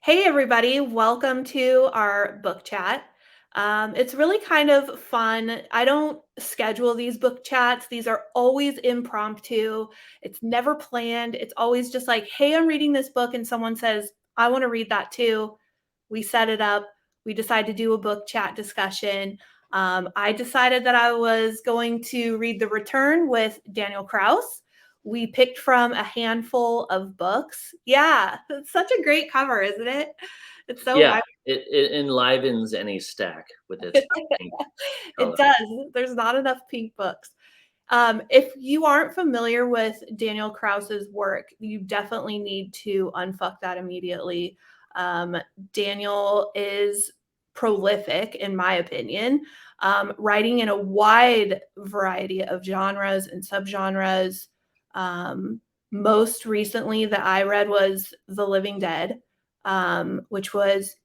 Hey, everybody, welcome to our book chat. It's really kind of fun. I don't schedule these book chats, these are always impromptu. It's never planned. It's always just like, hey, I'm reading this book, and someone says, I want to read that too. We set it up, we decide to do a book chat discussion. I decided that I was going to read The Return with Daniel Kraus. We picked from a handful of books. Yeah, it's such a great cover, isn't it? It's so Yeah, vibrant. it enlivens any stack with its pink It color. does. There's not enough pink books. If you aren't familiar with Daniel Kraus's work, you definitely need to unfuck that immediately. Um, Daniel is prolific, in my opinion, writing in a wide variety of genres and subgenres. Um, Most recently, that I read was The Living Dead, which was,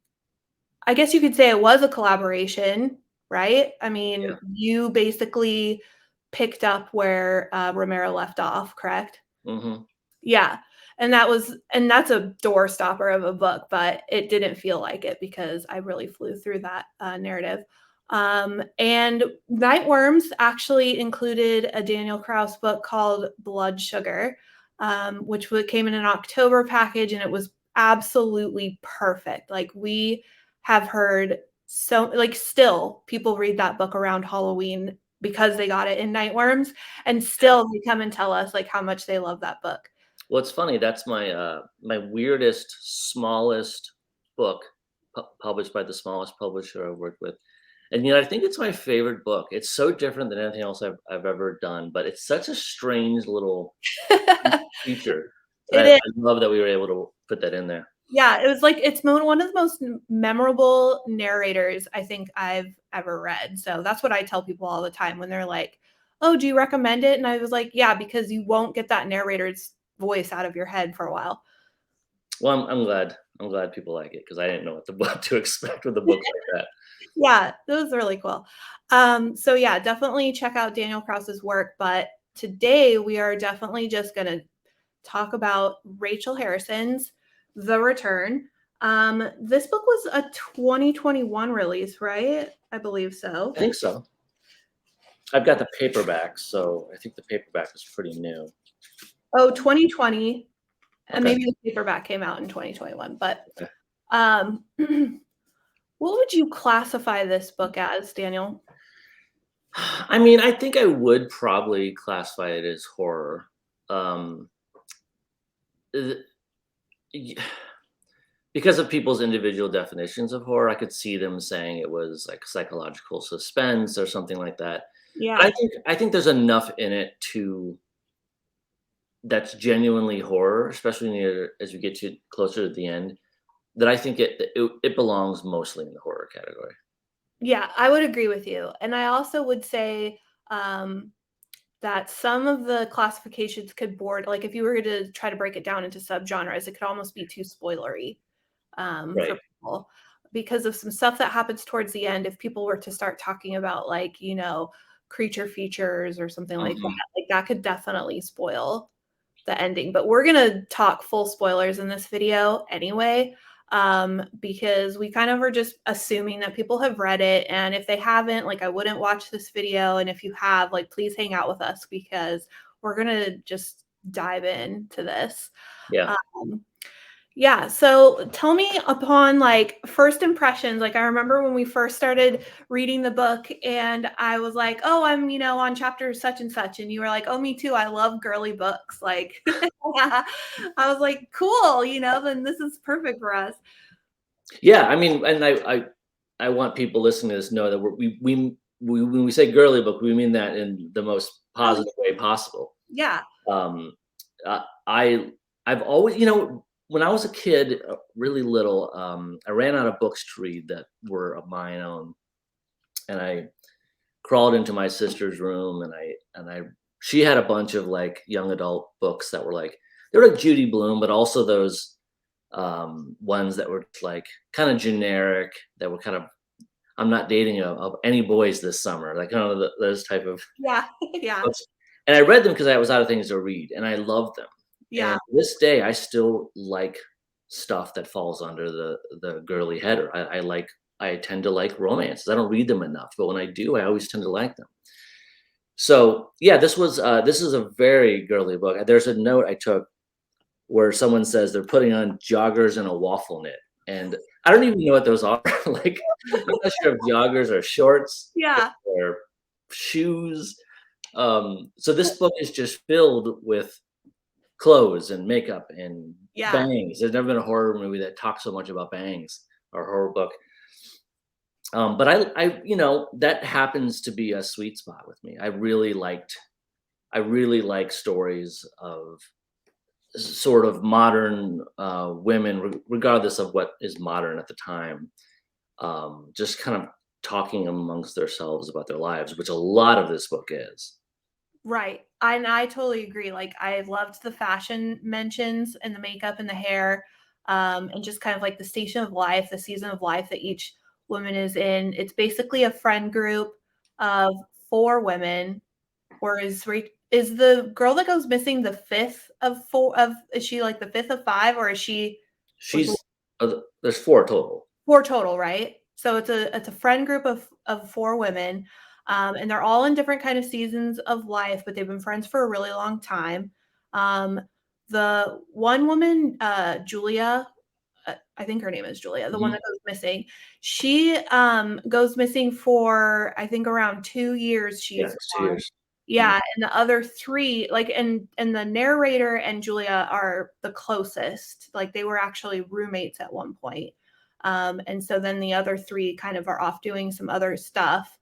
I guess you could say, it was a collaboration, right? I mean, Yeah. you basically picked up where Romero left off, correct? Mhm. Yeah. And that's a door stopper of a book, but it didn't feel like it because I really flew through that narrative. And Nightworms actually included a Daniel Kraus book called Blood Sugar, which came in an October package, and it was absolutely perfect. Like, we have heard so, like, still people read that book around Halloween because they got it in Nightworms, and Yeah. still they come and tell us like how much they love that book. Well, it's funny, that's my weirdest, smallest book published by the smallest publisher I've worked with. And, I think it's my favorite book. It's so different than anything else I've ever done, but it's such a strange little feature. It I is. love that we were able to put that in there. Yeah, it was like, it's one of the most memorable narrators I think I've ever read. So that's what I tell people all the time when they're like, "Oh, do you recommend it?" And I was like, "Yeah, because you won't get that narrator's voice out of your head for a while." Well, I'm glad people like it because I didn't know what to expect with a book like that. Yeah, that was really cool. So yeah, definitely check out Daniel Kraus's work. But today we are definitely just gonna talk about Rachel Harrison's The Return. This book was a 2021 release, right? I believe so. I think so. I've got the paperback, so I think the paperback is pretty new. Oh, 2020. And Okay. maybe the paperback came out in 2021. But Okay. um, what would you classify this book as, Daniel? I mean, I think I would probably classify it as horror. Um, th- y- because of people's individual definitions of horror, I could see them saying it was like psychological suspense or something like that. But Yeah. I think there's enough in it to that's genuinely horror, especially as we get to closer to the end, that I think it belongs mostly in the horror category. Yeah, I would agree with you. And I also would say um, that some of the classifications could board, like if you were to try to break it down into subgenres, it could almost be too spoilery Right. for people because of some stuff that happens towards the end. If people were to start talking about, like, creature features or something Mhm. like that could definitely spoil the ending. But we're gonna talk full spoilers in this video anyway, because we kind of are just assuming that people have read it. And if they haven't, like, I wouldn't watch this video. And if you have, like, please hang out with us because we're gonna just dive into this. Yeah. Um, yeah, so tell me, upon, like, first impressions. Like, I remember when we first started reading the book and I was like, "Oh, I'm, on chapter such and such." And you were like, "Oh, me too. I love girly books." Like, I was like, "Cool, then this is perfect for us." Yeah, I mean, and I want people listening to this know that we when we say girly book, we mean that in the most Oh, positive way possible. yeah. Um, I I've always, when I was a kid, really little, I ran out of books to read that were of my own, and I crawled into my sister's room, and I she had a bunch of like young adult books that were like they were like Judy Blume, but also those ones that were like kind of generic, that were kind of I'm not dating any boys this summer, like kind of those type of Yeah. Yeah. books. And I read them because I was out of things to read, and I loved them. And Yeah. to this day, I still like stuff that falls under the girly header. I tend to like romances. I don't read them enough, but when I do, I always tend to like them. So yeah, this is a very girly book. There's a note I took where someone says they're putting on joggers and a waffle knit, and I don't even know what those are. Like, I'm not sure if joggers are shorts Yeah. or shoes. So this book is just filled with clothes and makeup and Yeah. bangs. There's never been a horror movie that talks so much about bangs or horror book. But that happens to be a sweet spot with me. I really like stories of sort of modern women, regardless of what is modern at the time, just kind of talking amongst themselves about their lives, which a lot of this book is. Right. And I totally agree. Like I loved the fashion mentions and the makeup and the hair, and just kind of like the station of life, the season of life that each woman is in. It's basically a friend group of four women. Or is the girl that goes missing the fifth of four of is she like the fifth of five, or is she was She's there's four total. four total, right? So it's a friend group of four women, and they're all in different kind of seasons of life, but they've been friends for a really long time. Um, the one woman, Julia, I think her name is Julia, the one Mhm. that goes missing. She goes missing for I think around 2 years. Yeah, She's it's 2 gone. years. Mhm. Yeah, and the other three, like, and the narrator and Julia are the closest. Like they were actually roommates at one point. And so then the other three kind of are off doing some other stuff.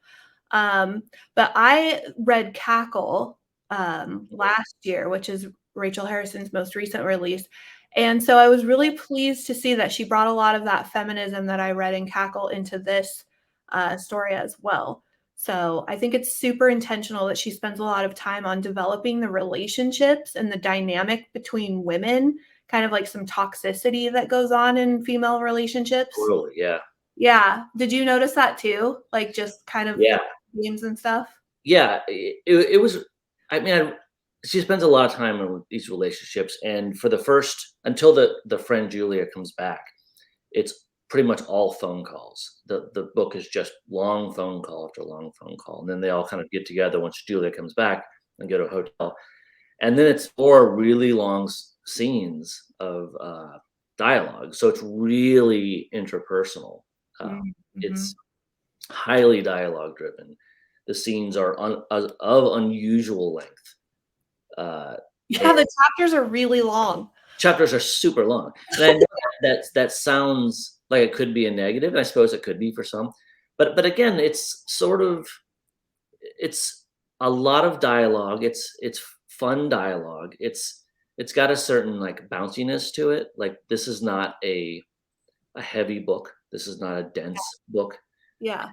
But I read Cackle last year, which is Rachel Harrison's most recent release. And so I was really pleased to see that she brought a lot of that feminism that I read in Cackle into this story as well. So I think it's super intentional that she spends a lot of time on developing the relationships and the dynamic between women, kind of like some toxicity that goes on in female relationships. Totally, yeah. Yeah. Did you notice that too? Like just kind of Yeah. the games and stuff? Yeah, it was I mean, she spends a lot of time in these relationships, and for the first until the friend Julia comes back, it's pretty much all phone calls. The book is just long phone call after long phone call, and then they all kind of get together once Julia comes back and go to a hotel, and then it's 4 really long scenes of dialogue. So it's really interpersonal. Mm-hmm. It's highly dialogue driven. The scenes are of unusual length. Uh, Yeah, the chapters are really long. Chapters are super long, and I know that sounds like it could be a negative, and I suppose it could be for some, but again, it's a lot of dialogue. It's fun dialogue. It's got a certain like bounciness to it. Like this is not a heavy book. This is not a dense book. Yeah.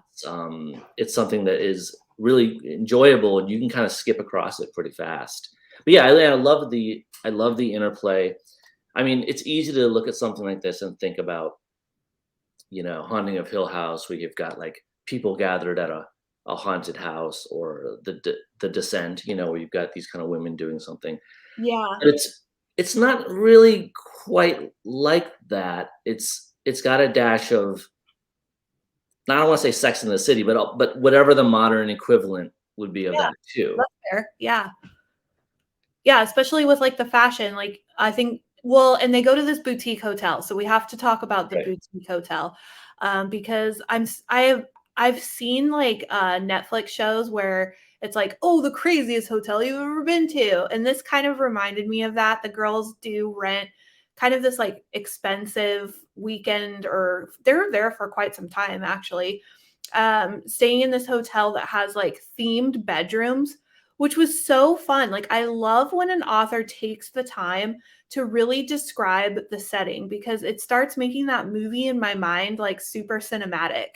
It's something that is really enjoyable, and you can kind of skip across it pretty fast. But yeah, I love the interplay. I mean, it's easy to look at something like this and think about, Haunting of Hill House, where you've got like people gathered at a haunted house, or the Descent, where you've got these kind of women doing something. Yeah. But it's not really quite like that. It's got a dash of, I don't want to say Sex in the City, but whatever the modern equivalent would be of Yeah. that too. That's fair. Yeah. Yeah, especially with like the fashion. Like I think well, and they go to this boutique hotel. So we have to talk about the Right. boutique hotel. Because I've seen like Netflix shows where it's like, oh, the craziest hotel you've ever been to. And this kind of reminded me of that. The girls do rent kind of this like expensive weekend, or they're there for quite some time actually, staying in this hotel that has like themed bedrooms, which was so fun. Like, I love when an author takes the time to really describe the setting because it starts making that movie in my mind like super cinematic.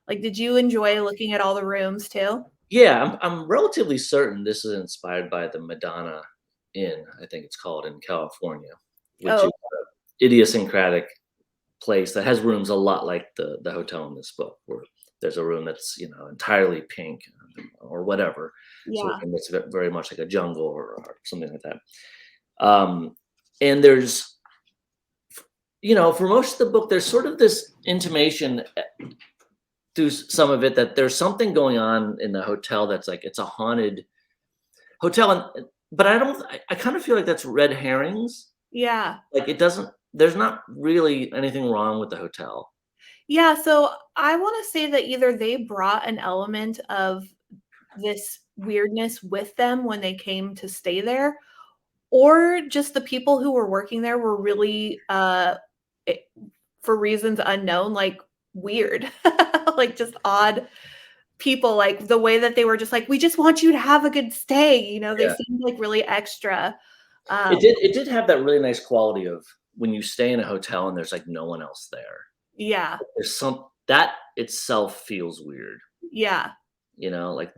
Like, did you enjoy looking at all the rooms too? Yeah, I'm relatively certain this is inspired by the Madonna Inn, I think it's called, in California, which Oh, is an idiosyncratic place that has rooms a lot like the hotel in this book, where there's a room that's entirely pink or whatever. So yeah. it's very much like a jungle, or something like that. Um, and there's for most of the book, there's sort of this intimation through some of it that there's something going on in the hotel that's like it's a haunted hotel, but I kind of feel like that's red herrings. Yeah. Like it doesn't. There's not really anything wrong with the hotel. Yeah, so I wanna say that either they brought an element of this weirdness with them when they came to stay there, or just the people who were working there were really, eh, for reasons unknown, like, weird, like, just odd people, like, the way that they were just like, "We just want you to have a good stay," they Yeah. seemed, like, really extra. It Um, did it did have that really nice quality of when you stay in a hotel and there's, like, no one else there. yeah, There's some that itself feels weird, yeah, like,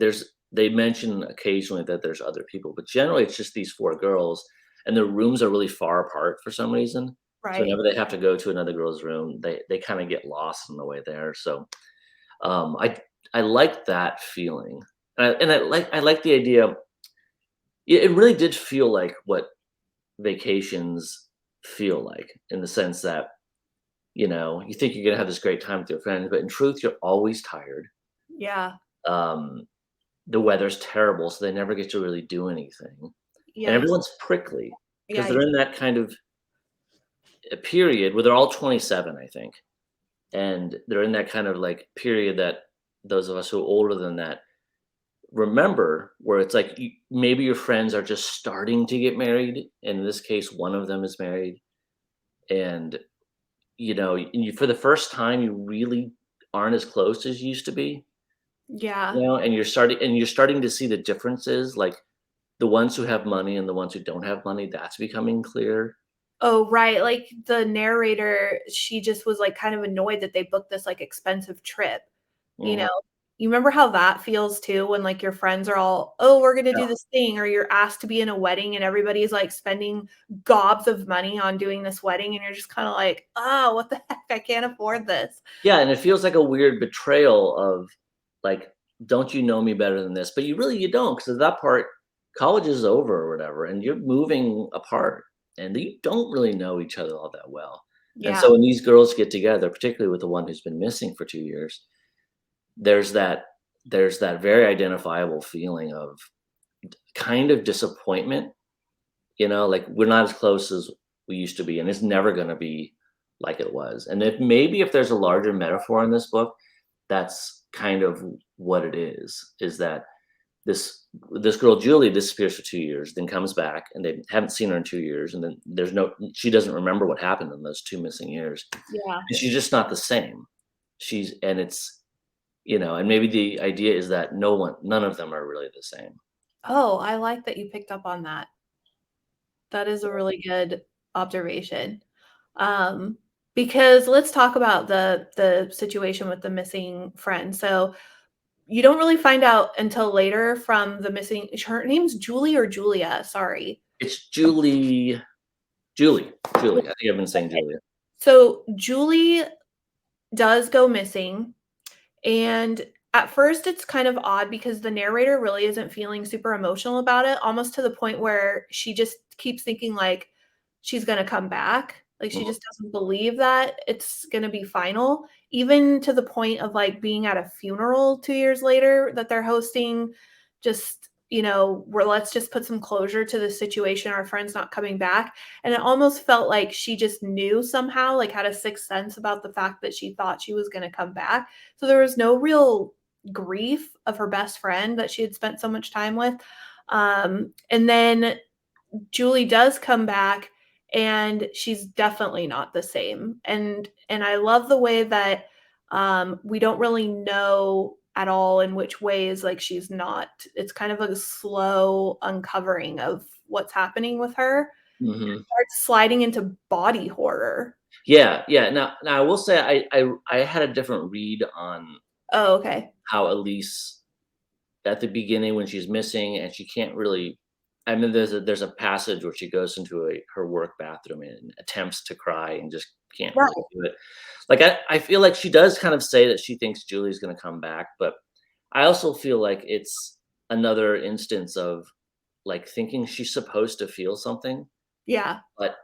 they mention occasionally that there's other people, but generally it's just these 4 girls, and their rooms are really far apart for some reason, so right. whenever they have to go to another girl's room, they kinda get lost on the way there, so, I like that feeling, and I like the idea. It really did feel like what vacations feel like in the sense that, you think you're gonna have this great time with your friends, but in truth, you're always tired. Yeah, Um, the weather's terrible, so they never get to really do anything. And yeah, everyone's prickly because yeah, they're in that kind of a period where they're all 27, I think. And they're in that kind of like period that those of us who are older than that remember, where it's like maybe your friends are just starting to get married. In this case, one of them is married. And for the first time, you really aren't as close as you used to be, yeah. and you're starting to see the differences, like, the ones who have money and the ones who don't have money, that's becoming clear. Oh, right, like, the narrator, she just was, like, kind of annoyed that they booked this, like, expensive trip, you know? Mhm. You remember how that feels too when, like, your friends are all, "Oh, we're gonna Yeah. do this thing," or you're asked to be in a wedding and everybody's, like, spending gobs of money on doing this wedding, and you're just kinda like, "Oh, what the heck? I can't afford this." Yeah, and it feels like a weird betrayal of, like, "Don't you know me better than this?" But you don't, because at that part, college is over or whatever, and you're moving apart, and you don't really know each other all that well. And Yeah. so when these girls get together, particularly with the one who's been missing for 2 years, there's that there's that very identifiable feeling of kind of disappointment, like, we're not as close as we used to be, and it's never gonna be like it was. And if there's a larger metaphor in this book, that's kind of what it is that this girl Julie disappears for 2 years, then comes back, and they haven't seen her in 2 years, and then she doesn't remember what happened in those 2 missing years, Yeah. and she's just not the same. She's and it's and maybe the idea is that none of them are really the same. Oh, I like that you picked up on that. That is a really good observation. Um, because let's talk about the situation with the missing friend. So, you don't really find out until later from the missing her name's Julie or Julia? Sorry. It's Julie. Ju I think I've been saying Julia. So, Julie does go missing, and at first, it's kind of odd because the narrator really isn't feeling super emotional about it, almost to the point where she just keeps thinking, like, she's gonna come back. Like, she Mhm, just doesn't believe that it's gonna be final, even to the point of, like, being at a funeral 2 years later that they're hosting, just, where let's just put some closure to the situation, our friend's not coming back, and it almost felt like she just knew somehow, like, had a sixth sense about the fact that she thought she was gonna come back. So there was no real grief of her best friend that she had spent so much time with. And then Julie does come back and she's definitely not the same. And I love the way that we don't really know at all in which ways like she's not. It's kind of a slow uncovering of what's happening with her. mhm. Starts sliding into body horror. Yeah, yeah. Now I will say I had a different read on Oh, okay. how Elise at the beginning when she's missing and she can't really. I mean, there's a passage where she goes into her work bathroom and attempts to cry and just can't Right. really do it. Like, I feel like she does kind of say that she thinks Julie's gonna come back, but I also feel like it's another instance of, like, thinking she's supposed to feel something, Yeah. but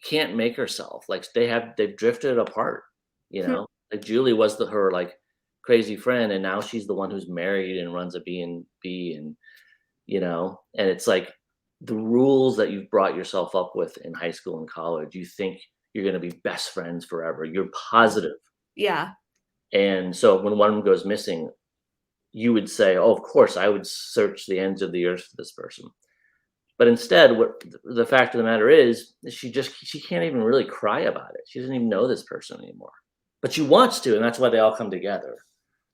can't make herself. Like they've drifted apart, you know? Like Julie was her like crazy friend, and now she's the one who's married and runs a B&B, and and it's like the rules that you've brought yourself up with in high school and college, you think you're going to be best friends forever. You're positive. Yeah. And so when one goes missing, you would say, "Oh, of course, I would search the ends of the earth for this person." But instead, what the fact of the matter is she can't even really cry about it. She doesn't even know this person anymore. But she wants to, and that's why they all come together.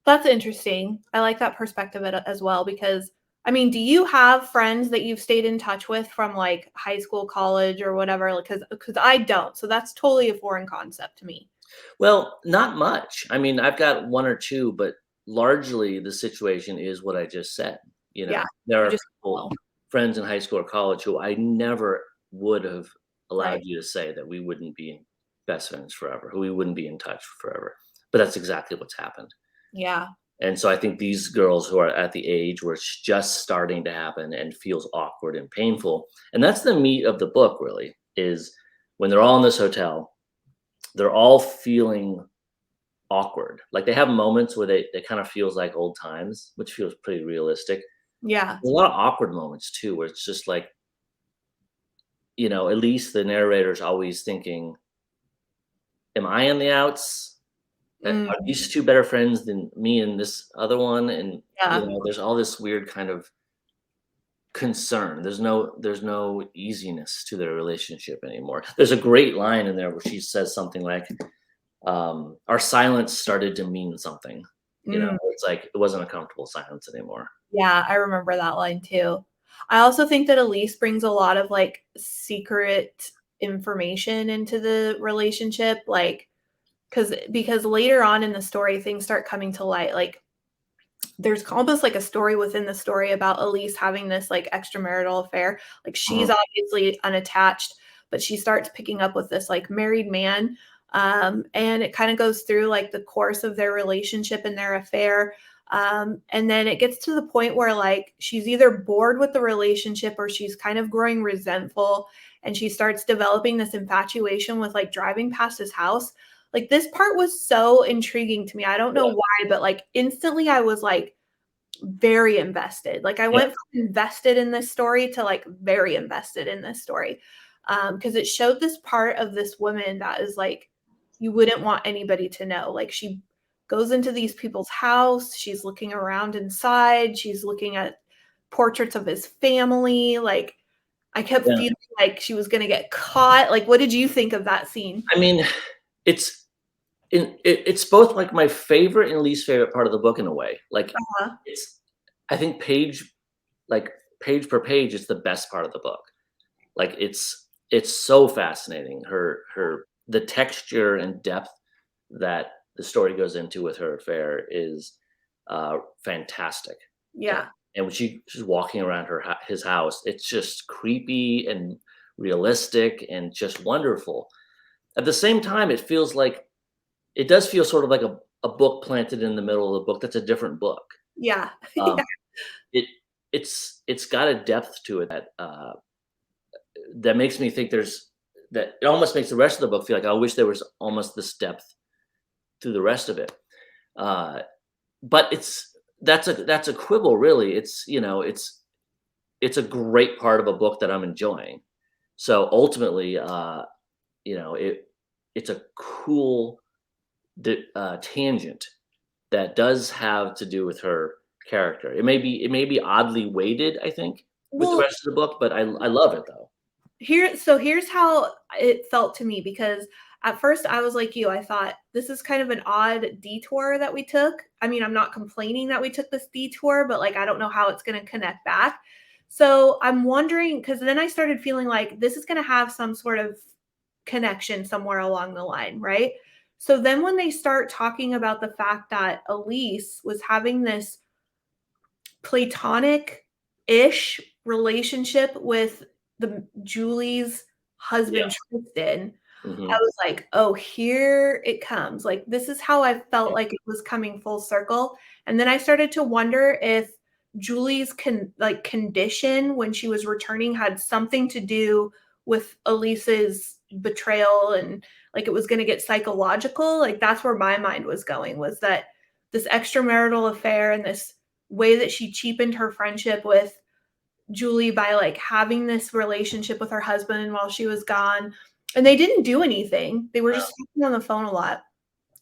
That's interesting. I like that perspective as well because I mean, do you have friends that you've stayed in touch with from like high school, college, or whatever? Like, because I don't, so that's totally a foreign concept to me. Well, not much. I mean, I've got one or two, but largely the situation is what I just said. Yeah, There you are just people, know, friends in high school or college who I never would have allowed right? you to say that we wouldn't be best friends forever, who we wouldn't be in touch forever. But that's exactly what's happened. Yeah. And so I think these girls who are at the age where it's just starting to happen and feels awkward and painful, and that's the meat of the book really, is when they're all in this hotel, they're all feeling awkward. Like they have moments where they kind of feels like old times, which feels pretty realistic. Yeah. There's a lot of awkward moments too, where it's just like, at least the narrator's always thinking, am I in the outs? Are Mm, these two better friends than me and this other one? And yeah. there's all this weird kind of concern. There's no easiness to their relationship anymore. There's a great line in there where she says something like, our silence started to mean something. Mm, It's like it wasn't a comfortable silence anymore. yeah, I remember that line too. I also think that Elise brings a lot of like secret information into the relationship, like because later on in the story, things start coming to light. Like there's almost like a story within the story about Elise having this like extramarital affair. Like she's Mhm. obviously unattached, but she starts picking up with this like married man. And it kind of goes through like the course of their relationship and their affair. And then it gets to the point where like she's either bored with the relationship or she's kind of growing resentful and she starts developing this infatuation with like driving past his house. Like this part was so intriguing to me. I don't know Yeah, why, but like instantly I was like very invested. Like I yeah, went from invested in this story to like very invested in this story. Because it showed this part of this woman that is like you wouldn't want anybody to know. Like she goes into these people's house, she's looking around inside, she's looking at portraits of his family. Like I kept yeah. feeling like she was gonna get caught. Like, what did you think of that scene? I mean, it's it's both like my favorite and least favorite part of the book in a way. Like Uh-huh. it's I think like page per page, it's the best part of the book. Like it's so fascinating. The texture and depth that the story goes into with her affair is fantastic. And, Yeah. and when she's walking around his house, it's just creepy and realistic and just wonderful. At the same time, it does feel sort of like a book planted in the middle of the book that's a different book. Yeah. Um, it it's got a depth to it that makes me think that it almost makes the rest of the book feel like I wish there was almost this depth through the rest of it. Uh, but that's a quibble, really. It's a great part of a book that I'm enjoying. So ultimately, you know, it it's a cool tangent that does have to do with her character. It may be oddly weighted, I think, with the Well, rest of the book, but I love it though. here's how it felt to me because at first I was like you. I thought this is kind of an odd detour that we took. I mean, I'm not complaining that we took this detour, but like I don't know how it's going to connect back. So I'm wondering because then I started feeling like this is going to have some sort of connection somewhere along the line, right? So then when they start talking about the fact that Elise was having this platonic-ish relationship with the Julie's Yeah. husband, Tristan, I Hmm. was like, "Oh, here it comes." Like, this is how I felt like it was coming full circle, and then I started to wonder if Julie's condition when she was returning had something to do with Elise's betrayal and like it was going to get psychological. Like that's where my mind was going, was that this extramarital affair and this way that she cheapened her friendship with Julie by like having this relationship with her husband while she was gone. And they didn't do anything. They were just talking on the phone a lot.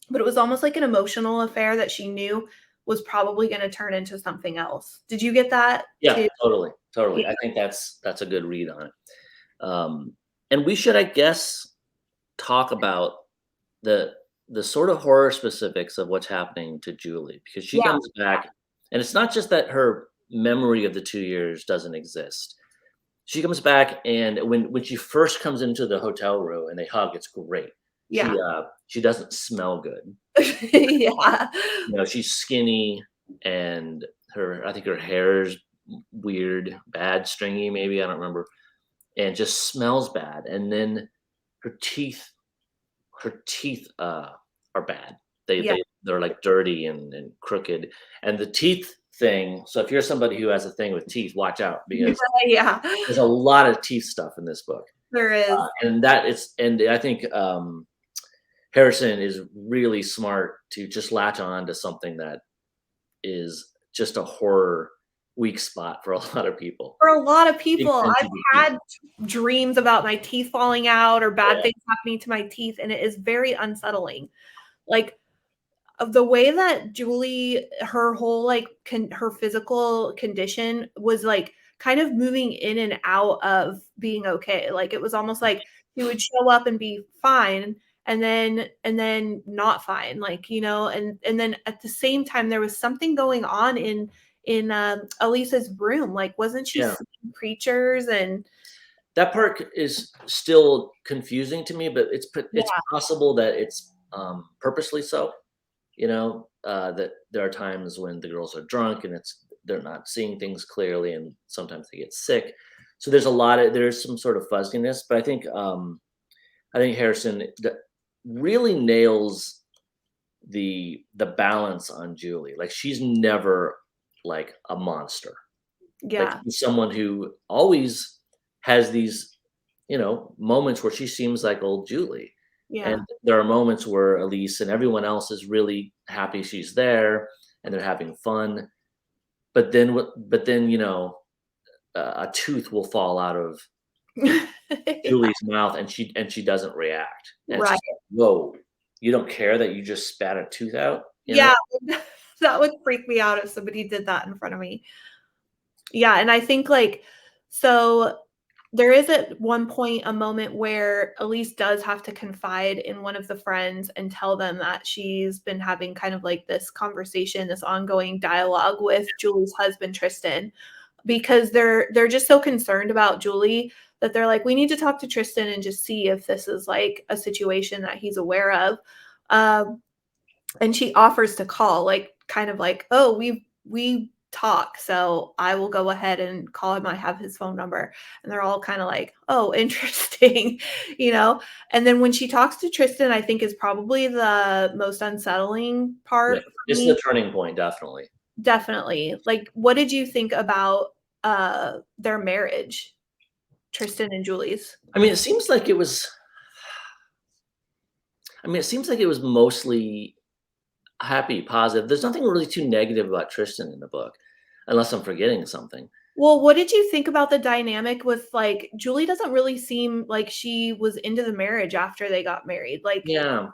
But it was almost like an emotional affair that she knew was probably going to turn into something else. Did you get that Yeah, too? totally, Yeah. totally. I think that's a good read on it. Um, and we should, I guess, talk about the the sort of horror specifics of what's happening to Julie, because she Yeah. comes back, and it's not just that her memory of the 2 years doesn't exist. She comes back, and when she first comes into the hotel room and they hug, it's great. Yeah. She doesn't smell good. Yeah. You know, she's skinny, and her I think her hair is weird, bad, stringy, maybe, I don't remember, and just smells bad. And then her teeth are bad. They Yeah. they they're like dirty and crooked. And the teeth thing, so if you're somebody who has a thing with teeth, watch out, because Yeah. there's a lot of teeth stuff in this book. There is. And I think Harrison is really smart to just latch on to something that is just a horror weak spot for a lot of people. For a lot of Big people, I've sensitive people. had dreams about my teeth falling out or bad Yeah, things happening to my teeth, and it is very unsettling. Like, of the way that Julie, her whole like her physical condition was like kind of moving in and out of being okay. Like it was almost like she would show up and be fine and then not fine, like, you know, and then at the same time there was something going on in Elisa's room. Like wasn't she yeah. seeing creatures and That part is still confusing to me, but it's yeah, possible that it's purposely so. You know, that there are times when the girls are drunk and they're not seeing things clearly, and sometimes they get sick. So there's some sort of fuzziness, but I think Harrison really nails the balance on Julie. Like she's never like a monster. Like yeah, she's someone who always has these, moments where she seems like old Julie. And yeah. there are moments where Elise and everyone else is really happy she's there and they're having fun. But then, a tooth will fall out of Julie's mouth, and she doesn't react. And it's Right. just like, whoa, you don't care that you just spat a tooth out, you know? Yeah, that would freak me out if somebody did that in front of me. Yeah, and I think, like, so there is at one point a moment where Elise does have to confide in one of the friends and tell them that she's been having kind of like this conversation, this ongoing dialogue with Julie's husband, Tristan, because they're just so concerned about Julie that they're like, we need to talk to Tristan and just see if this is like a situation that he's aware of. Um, and she offers to call, like, kind of like, "Oh, we talk, so I will go ahead and call him. I have his phone number." And they're all kinda like, "Oh, interesting," you know? And then when she talks to Tristan, I think is probably the most unsettling Yeah. part for It's me. the turning point, definitely. Definitely. Like, what did you think about, their marriage, Tristan and Julie's? I mean, it seems like it was mostly happy, positive. There's nothing really too negative about Tristan in the book, unless I'm forgetting something. Well, what did you think about the dynamic with, like, Julie doesn't really seem like she was into the marriage after they got married, like, Yeah.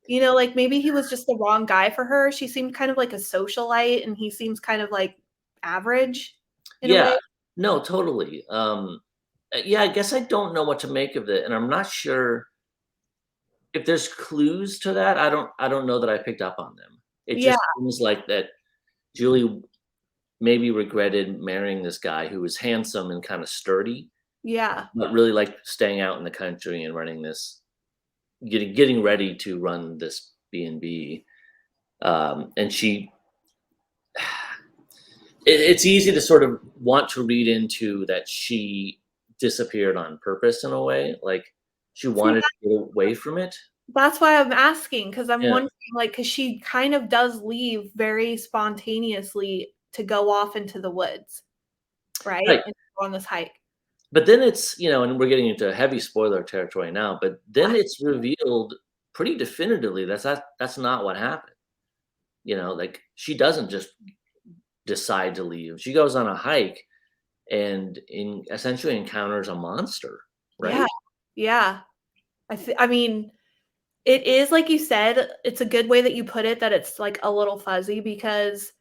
you know, like, maybe he was just the wrong guy for her. She seemed kind of like a socialite, and he seems kind of, like, average in a Yeah. way. No, totally. Yeah, I guess I don't know what to make of it, and I'm not sure if there's clues to that. I don't know that I picked up on them. It Yeah, just seems like that Julie maybe regretted marrying this guy who was handsome and kinda sturdy, yeah, but really liked staying out in the country and running this getting ready to run this B&B. And it's easy to sort of want to read into that she disappeared on purpose in a way, like, she see, wanted to get away from it. that's why I'm asking, because 'cause I'm Yeah, wondering, like, because she kind of does leave very spontaneously to go off into the woods, right? right. And go on this hike. but then it's, and we're getting into heavy spoiler territory now, but then it's revealed pretty definitively that's not what happened. Like she doesn't just decide to leave. She goes on a hike and essentially encounters a monster, Yeah. right? Yeah. I mean, it is like you said, it's a good way that you put it that it's, like, a little fuzzy because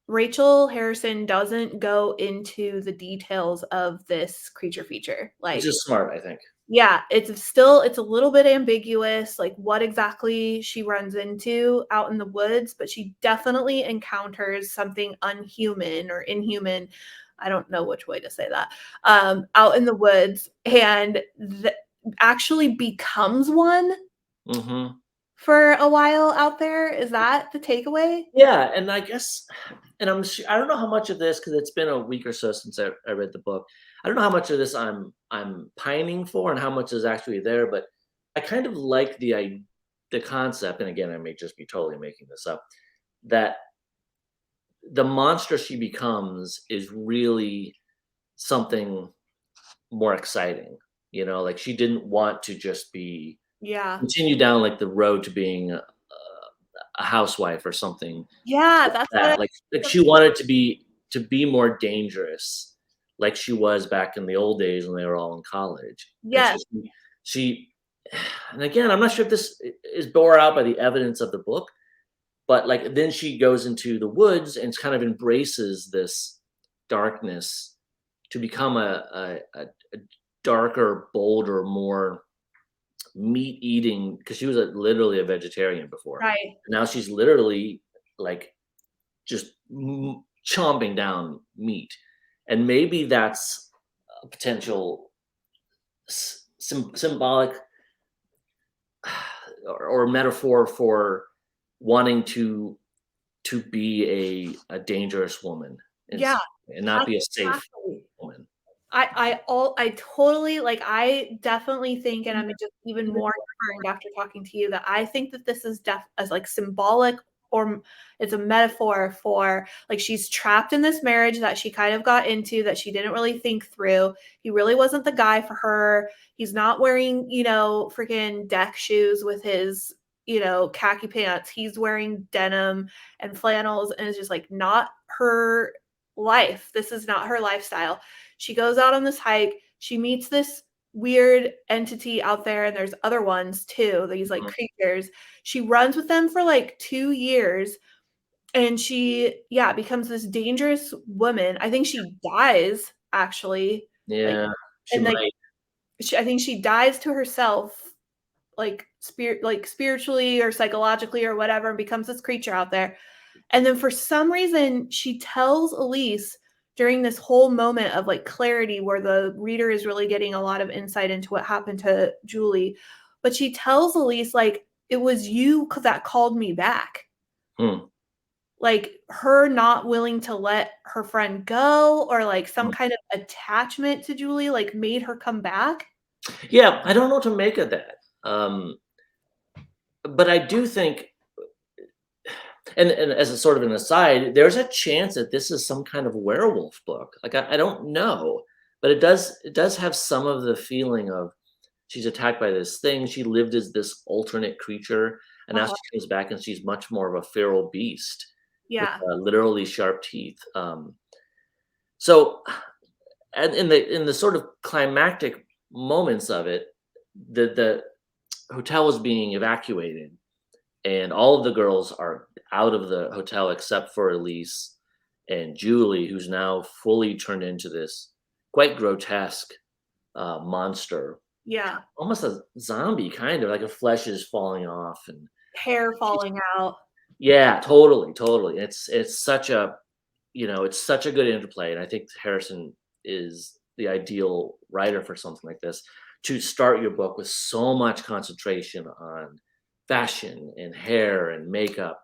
Rachel Harrison doesn't go into the details of this creature feature, Which like is smart, I think. yeah, it's a little bit ambiguous, like, what exactly she runs into out in the woods, but she definitely encounters something unhuman or inhuman, I don't know which way to say that, out in the woods, and actually becomes one Mhm. for a while out there. Is that the takeaway? Yeah, and I guess, and I don't know how much of this, because it's been a week or so since I read the book. I don't know how much of this I'm pining for and how much is actually there, but I kind of like the concept, and again, I may just be totally making this up, that the monster she becomes is really something more exciting. Like she didn't want to just be Yeah. continue down like the road to being a housewife or something Yeah, like that's what that. Like she wanted to be more dangerous, like she was back in the old days when they were all in college. And so yes, she and again, I'm not sure if this is bore out by the evidence of the book, but like then she goes into the woods and kind of embraces this darkness to become a darker, bolder, more meat eating, because she was literally a vegetarian before. right. Now she's literally like just chomping down meat, and maybe that's a potential symbolic or metaphor for wanting to be a dangerous woman and Yeah, and not that's be a safe exactly woman. I totally like, I definitely think, and I'm just even more confirmed after talking to you that I think that this is as, like, symbolic or it's a metaphor for, like, she's trapped in this marriage that she kind of got into that she didn't really think through. He really wasn't the guy for her. He's not wearing, freaking deck shoes with his, khaki pants. He's wearing denim and flannels, and it's just, like, not her life. This is not her lifestyle. She goes out on this hike. She meets this weird entity out there, and there's other ones too, these like Mhm. creatures. She runs with them for like 2 years, and she, yeah, becomes this dangerous woman. I think she dies actually, like, Yeah, she and like might. I think she dies to herself, like spiritually or psychologically or whatever, and becomes this creature out there. And then for some reason, she tells Elise during this whole moment of like clarity where the reader is really getting a lot of insight into what happened to Julie. But she tells Elise, like, it was you that called me back. Hmm. Like her not willing to let her friend go or like some Hmm. kind of attachment to Julie, like made her come back. Yeah, I don't know what to make of that. But I do think, and as a sort of an aside, there's a chance that this is some kind of werewolf book. Like I don't know, but it does have some of the feeling of she's attacked by this thing. She lived as this alternate creature, and now Uh-huh. she comes back and she's much more of a feral beast with Yeah. literally sharp teeth. So, and in the sort of climactic moments of it, the hotel is being evacuated, and all of the girls are out of the hotel except for Elise and Julie, who's now fully turned into this quite grotesque monster, Yeah. almost a zombie, kind of like her flesh is falling off, and Hair she's, falling out. yeah, totally, totally. It's such a it's such a good interplay, and I think Harrison is the ideal writer for something like this. To start your book with so much concentration on fashion and hair and makeup,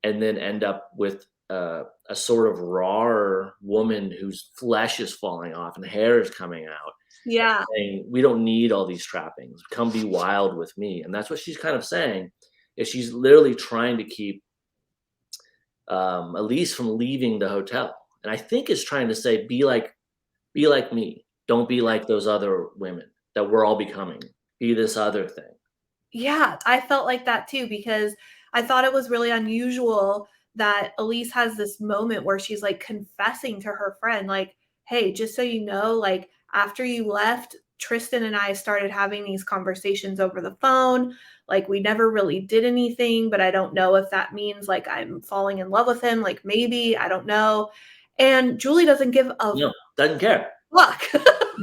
and then end up with a sort of raw woman whose flesh is falling off and hair is coming out, Yeah. saying, "We don't need all these trappings. Come be wild with me." And that's what she's kind of saying. Is she's literally trying to keep Elise from leaving the hotel, and I think is trying to say, be like me. Don't be like those other women that we're all becoming. Be this other thing. Yeah, I felt like that too because I thought it was really unusual that Elise has this moment where she's like confessing to her friend, like, hey, just so you know, like after you left, Tristan and I started having these conversations over the phone. Like, we never really did anything, but I don't know if that means like I'm falling in love with him. Like, maybe, I don't know. And Julie doesn't give a No, doesn't care. fuck.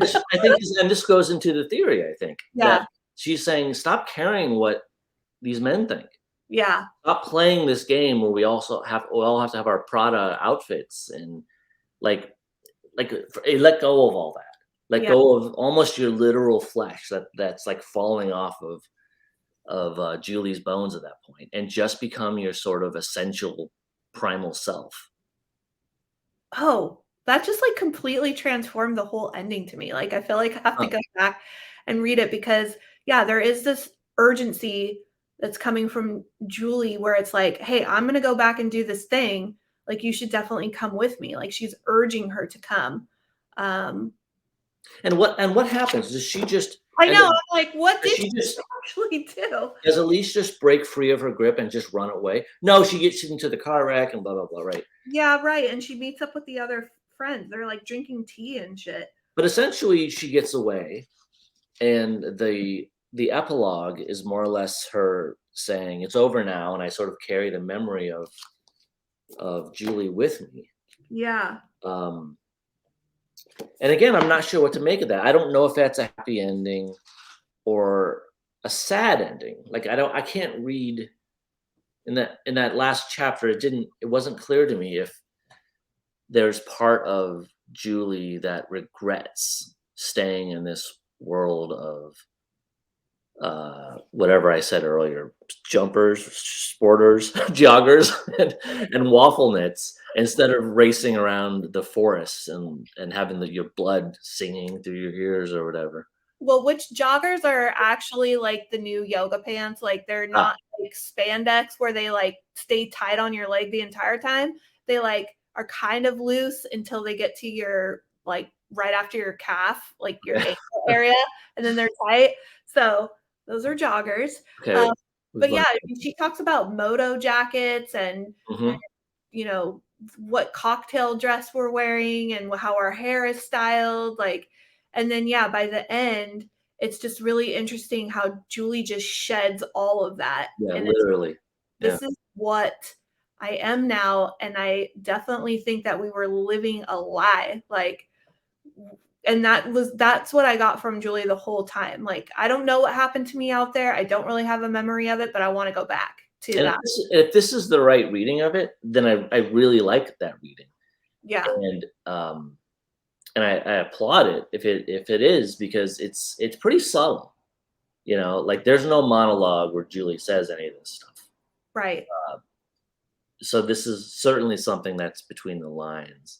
Yes, I think and this goes into the theory, I think, that Yeah. she's saying, "Stop caring what these men think. Yeah. Stop playing this game where we all have to have our Prada outfits and, like let go of all that. Let Yeah. go of almost your literal flesh that's, like, falling off of Julie's bones at that point, and just become your sort of essential primal self." Oh, that just, like, completely transformed the whole ending to me, like, I feel like I have to Huh. go back and read it because, yeah, there is this urgency that's coming from Julie where it's like, "Hey, I'm gonna go back and do this thing, like, you should definitely come with me," like, she's urging her to come. Um, And what happens? Does she just I end know, up I'm like, "What does did she she just actually do?" does Elise just break free of her grip and just run away? No, she gets into the car wreck and blah, blah, blah, right? Yeah, right, and she meets up with the other friends, they're, like, drinking tea and shit. But essentially, she gets away, and the epilogue is more or less her saying, "It's over now," and I sort of carry the memory of Julie with me. Yeah. Um, and again, I'm not sure what to make of that. I don't know if that's a happy ending or a sad ending. Like I can't read in that last chapter. It wasn't clear to me if there's part of Julie that regrets staying in this world of whatever I said earlier, jumpers, sporters, joggers, and waffle knits instead of racing around the forests and having your blood singing through your ears or whatever. Well, which joggers are actually like the new yoga pants, like, they're Ah, not like spandex where they, like, stay tight on your leg the entire time. They, like, are kind of loose until they get to your like, right after your calf, like, your okay, ankle area, and then they're tight. So, those are joggers. okay. Um, We've but learned. yeah, I mean, she talks about moto jackets and, Mhm. you know, what cocktail dress we're wearing and how our hair is styled, like, and then, yeah, by the end, it's just really interesting how Julie just sheds all of that, Yeah, and it's literally. Yeah. this is what I am now, and I definitely think that we were living a lie, like, and that's what I got from Julie the whole time, like, I don't know what happened to me out there, I don't really have a memory of it, but I wanna go back to And if that. this is the right reading of it, then I really like that reading. Yeah, And I applaud it if it is because it's pretty subtle. Like there's no monologue where Julie says any of this stuff. right. So this is certainly something that's between the lines.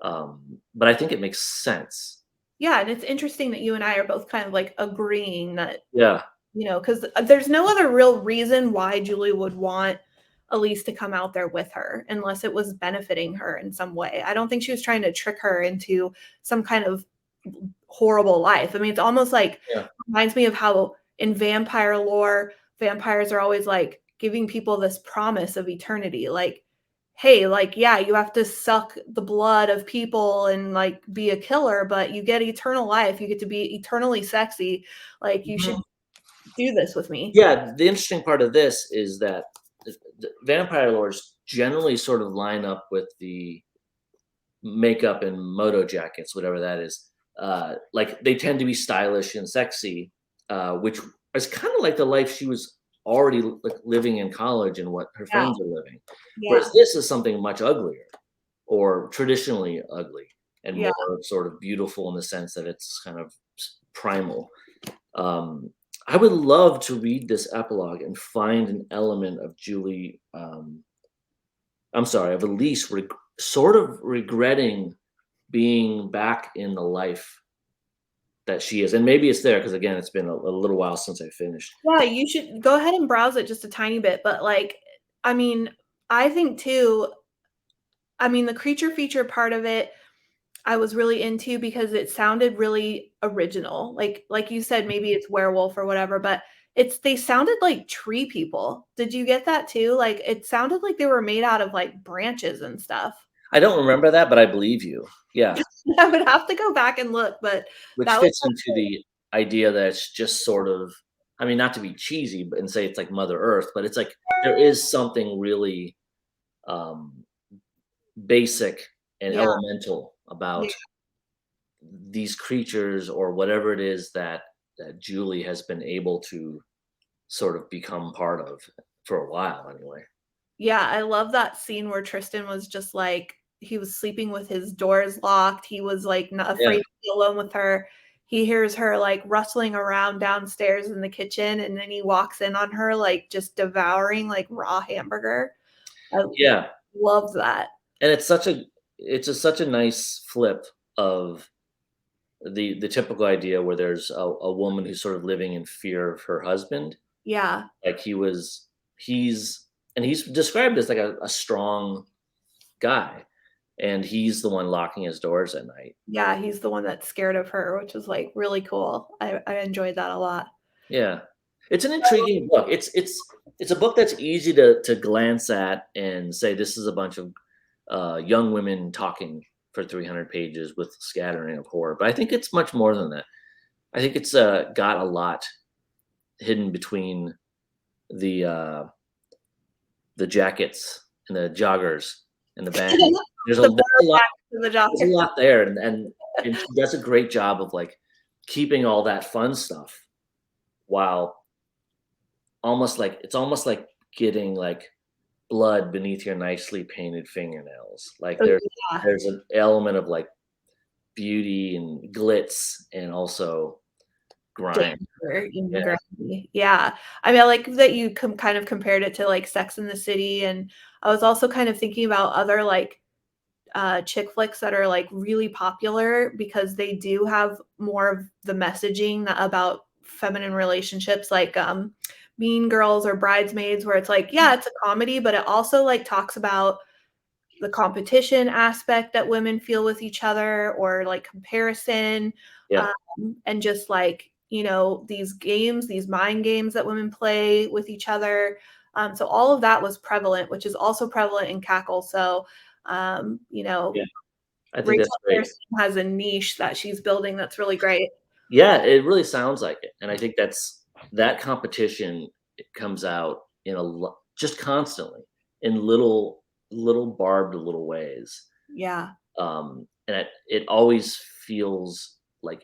But I think it makes sense. Yeah, and it's interesting that you and I are both kind of, like, agreeing that, Yeah, because there's no other real reason why Julie would want Elise to come out there with her unless it was benefiting her in some way. I don't think she was trying to trick her into some kind of horrible life. I mean, it's almost like yeah. reminds me of how in vampire lore, vampires are always like giving people this promise of eternity. Like, hey, like, yeah, you have to suck the blood of people and like be a killer, but you get eternal life. You get to be eternally sexy. Like, you should Mhm. do this with me. Yeah, the interesting part of this is that the vampire lores generally sort of line up with the makeup and moto jackets, whatever that is. Like they tend to be stylish and sexy, which is kind of like the life she was already like living in college and what her Yeah. friends are living. Whereas Yeah. this is something much uglier or traditionally ugly and Yeah. more sort of beautiful in the sense that it's kind of primal. Um, I would love to read this epilogue and find an element of Julie. I'm sorry, of Elise sort of regretting being back in the life that she is, and maybe it's there because again, it's been a little while since I finished. Yeah, you should go ahead and browse it just a tiny bit, but, like, I mean, I think too, I mean, the creature feature part of it, I was really into because it sounded really original. Like you said, maybe it's werewolf or whatever, but they sounded like tree people. Did you get that too? Like it sounded like they were made out of like branches and stuff. I don't remember that, but I believe you. Yeah, I would have to go back and look, but which that was fits into the idea that it's just sort of, I mean, not to be cheesy, but and say it's like Mother Earth, but it's like there is something really um, basic and yeah, elemental yeah, about these creatures or whatever it is that Julie has been able to sort of become part of for a while anyway. yeah, I love that scene where Tristan was just like he was sleeping with his doors locked. He was like not afraid Yeah. to be alone with her. He hears her like rustling around downstairs in the kitchen, and then he walks in on her like just devouring like raw hamburger. I Yeah. love that. And it's such a nice flip of the typical idea where there's a woman who's sort of living in fear of her husband. Yeah. Like he's described as like a strong guy, and he's the one locking his doors at night. Yeah, he's the one that's scared of her, which is like really cool. I enjoyed that a lot. Yeah. It's an intriguing book. It's a book that's easy to glance at and say this is a bunch of young women talking for 300 pages with scattering of horror. But I think it's much more than that. I think it's got a lot hidden between the uh, the jackets and the joggers and the band. The There's a lot back to the there's a doctor. lot there, and she does a great job of like keeping all that fun stuff while it's almost like getting like blood beneath your nicely painted fingernails. Like Oh, yeah. there's an element of like beauty and glitz and also grime. Danger Yeah, and gravity. Yeah. I mean, I like that you kind of compared it to like Sex in the City, and I was also kind of thinking about other like chick flicks that are like really popular because they do have more of the messaging about feminine relationships, like Mean Girls or Bridesmaids, where it's like, yeah, it's a comedy, but it also like talks about the competition aspect that women feel with each other, or like comparison, yeah, and just like these games, these mind games that women play with each other. So all of that was prevalent, which is also prevalent in Cackle. So um, you yeah. know I think Rachel that's great. Harrison has a niche that she's building that's really great. Yeah, it really sounds like it, and I think that competition, it comes out in just constantly in little barbed little ways, Yeah, and it always feels like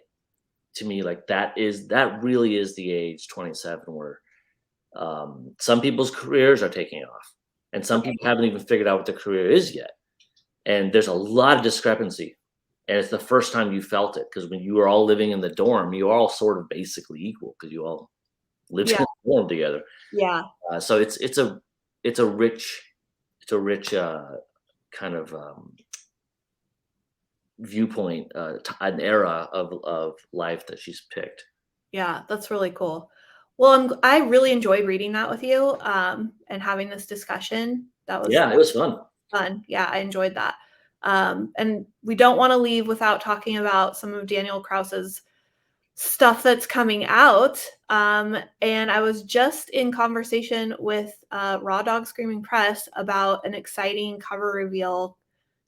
to me like that really is the age 27 where some people's careers are taking off, and some people haven't even figured out what their career is yet, and there's a lot of discrepancy, and it's the first time you felt it because when you were all living in the dorm, you were all sort of basically equal because you all lived in yeah, the dorm together. yeah, So it's a rich kind of viewpoint, an era of life that she's picked. yeah. That's really cool. Well, I really enjoyed reading that with you, and having this discussion. That was Yeah, it was fun. fun. Yeah, I enjoyed that. And we don't want to leave without talking about some of Daniel Kraus's stuff that's coming out. And I was just in conversation with Raw Dog Screaming Press about an exciting cover reveal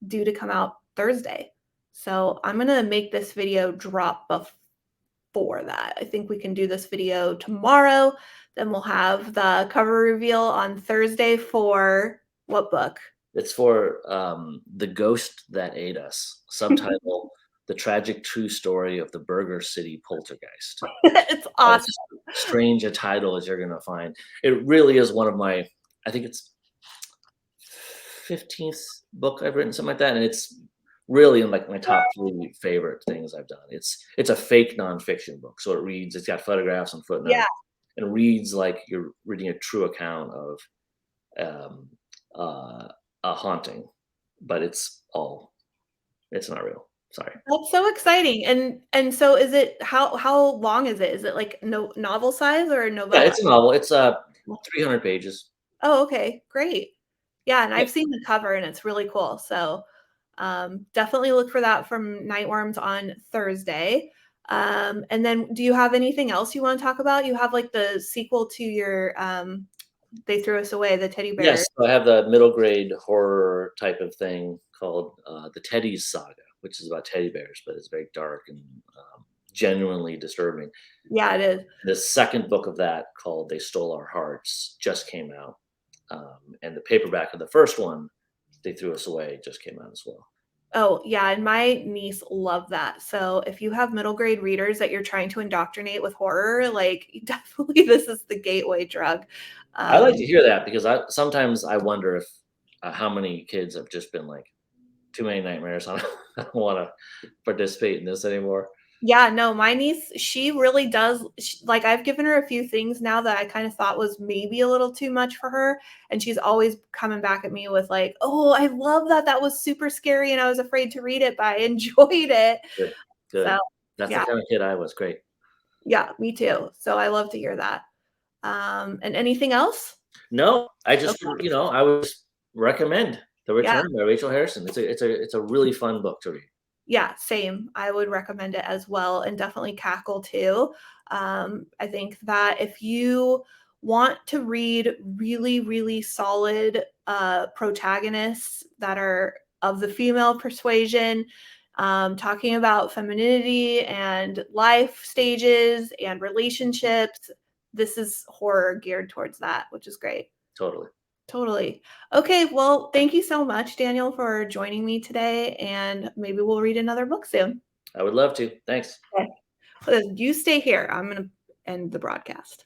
due to come out Thursday. So I'm going to make this video drop before that. I think we can do this video tomorrow. Then we'll have the cover reveal on Thursday for what book? It's for The Ghost That Ate Us, subtitle The Tragic True Story of the Burger City Poltergeist. It's awesome. As strange a title as you're gonna find. It really is one of my, I think it's 15th book I've written, something like that, and it's really in like my top 3 favorite things I've done. It's a fake nonfiction book, so it's got photographs and Yeah. footnotes, and reads like you're reading a true account of um, a haunting, but it's not real. Sorry. That's so exciting. And so is it how long is it? Is it like no novel size or a Yeah, novella? it's a novel. It's 300 pages. Oh, okay, great. Yeah, and Yeah, I've seen the cover and it's really cool. So Definitely look for that from Nightworms on Thursday. And then do you have anything else you want to talk about? You have like the sequel to your They Threw Us Away, the teddy bear. Yes, so I have the middle grade horror type of thing called the Teddies Saga, which is about teddy bears, but it's very dark and genuinely disturbing. Yeah, it is. The second book of that, called They Stole Our Hearts, just came out. And the paperback of the first one, They Threw Us Away, just came out as well. Oh, yeah, and my niece loved that. So if you have middle grade readers that you're trying to indoctrinate with horror, like definitely this is the gateway drug. I like Um, to hear that because I wonder if how many kids have just been like, too many nightmares. I don't want to participate in this anymore. yeah, no, my niece, she really does. Like, I've given her a few things now that I kind of thought was maybe a little too much for her. And she's always coming back at me with, like, oh, I love that. That was super scary. And I was afraid to read it, but I enjoyed it. Good, So, good. That's the yeah, kind of kid I was. Great. yeah, me too. So I love to hear that. And anything else? No, I just Okay. I would recommend The Yeah. Return by Rachel Harrison. It's a really fun book to read. Yeah, same. I would recommend it as well, and definitely Cackle too. I think that if you want to read really, really solid protagonists that are of the female persuasion, talking about femininity and life stages and relationships, this is horror geared towards that, which is great. Totally. Totally. Okay, well, thank you so much, Daniel, for joining me today, and maybe we'll read another book soon. I would love to. Thanks. Okay. You stay here. I'm going to end the broadcast.